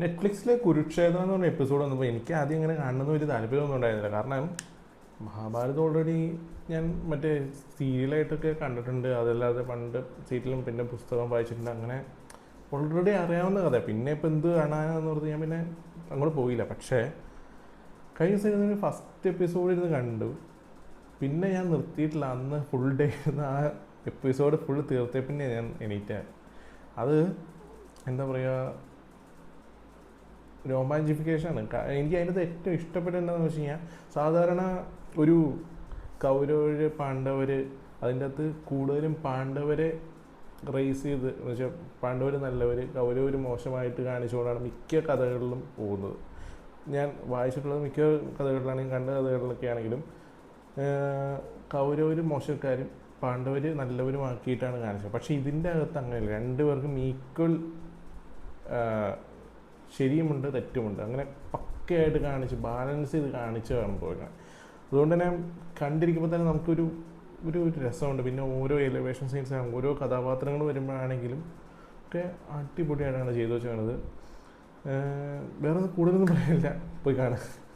നെറ്റ്ഫ്ലിക്സിലെ കുരുക്ഷേത്രം എന്ന് പറഞ്ഞ എപ്പിസോഡ് വന്നപ്പോൾ എനിക്ക് ആദ്യം ഇങ്ങനെ കാണുന്ന ഒരു താല്പര്യമൊന്നും ഉണ്ടായിരുന്നില്ല. കാരണം മഹാഭാരതം ഓൾറെഡി ഞാൻ മറ്റേ സീരിയലായിട്ടൊക്കെ കണ്ടിട്ടുണ്ട്. അതല്ലാതെ പണ്ട് സീരിയലും പിന്നെ പുസ്തകം വായിച്ചിട്ടുണ്ട്. അങ്ങനെ ഓൾറെഡി അറിയാവുന്ന കഥ. പിന്നെ ഇപ്പം എന്ത് കാണാനെന്ന് പറഞ്ഞ് ഞാൻ പിന്നെ അങ്ങോട്ട് പോയില്ല. പക്ഷേ കഴിഞ്ഞ ദിവസം ഫസ്റ്റ് എപ്പിസോഡ് ഇരുന്ന് കണ്ടു. പിന്നെ ഞാൻ നിർത്തിയിട്ടില്ല. അന്ന് ഫുൾ ഡേ ഇരുന്ന് ആ എപ്പിസോഡ് ഫുൾ തീർത്തേ പിന്നെ ഞാൻ എണീറ്റാൻ. അത് എന്താ പറയുക, രോമാഞ്ചിഫിക്കേഷനാണ്. എനിക്ക് അതിനകത്ത് ഏറ്റവും ഇഷ്ടപ്പെട്ട എന്താണെന്ന് വെച്ച് കഴിഞ്ഞാൽ, സാധാരണ ഒരു കൗരവർ പാണ്ഡവർ, അതിൻ്റെ അകത്ത് കൂടുതലും പാണ്ഡവരെ റേസ് ചെയ്ത് എന്ന് വെച്ചാൽ പാണ്ഡവർ നല്ലവർ കൗരവർ മോശമായിട്ട് കാണിച്ചുകൊണ്ടാണ് മിക്ക കഥകളിലും പോകുന്നത്. ഞാൻ വായിച്ചിട്ടുള്ളത് മിക്ക കഥകളിലാണെങ്കിലും കണ്ട കഥകളിലൊക്കെ ആണെങ്കിലും കൗരവർ മോശക്കാരും പാണ്ഡവർ നല്ലവരുമാക്കിയിട്ടാണ് കാണിച്ചത്. പക്ഷേ ഇതിൻ്റെ അകത്ത് അങ്ങനെയല്ല. രണ്ടുപേർക്കും ഈക്വൽ ശരിയുമുണ്ട് തെറ്റുമുണ്ട്. അങ്ങനെ പക്കയായിട്ട് കാണിച്ച് ബാലൻസ് ചെയ്ത് കാണിച്ച് കാണുമ്പോഴാണ്. അതുകൊണ്ട് തന്നെ കണ്ടിരിക്കുമ്പോൾ തന്നെ നമുക്കൊരു ഒരു രസമുണ്ട്. പിന്നെ ഓരോ എലിവേഷൻ സീൻസ് ഓരോ കഥാപാത്രങ്ങൾ വരുമ്പോഴാണെങ്കിലും ഒക്കെ അടിപൊളിയായിട്ടാണ് ചെയ്തു വെച്ചാണത്. വേറെ കൂടുതലൊന്നും പറയാനില്ല, പോയി കാണാം.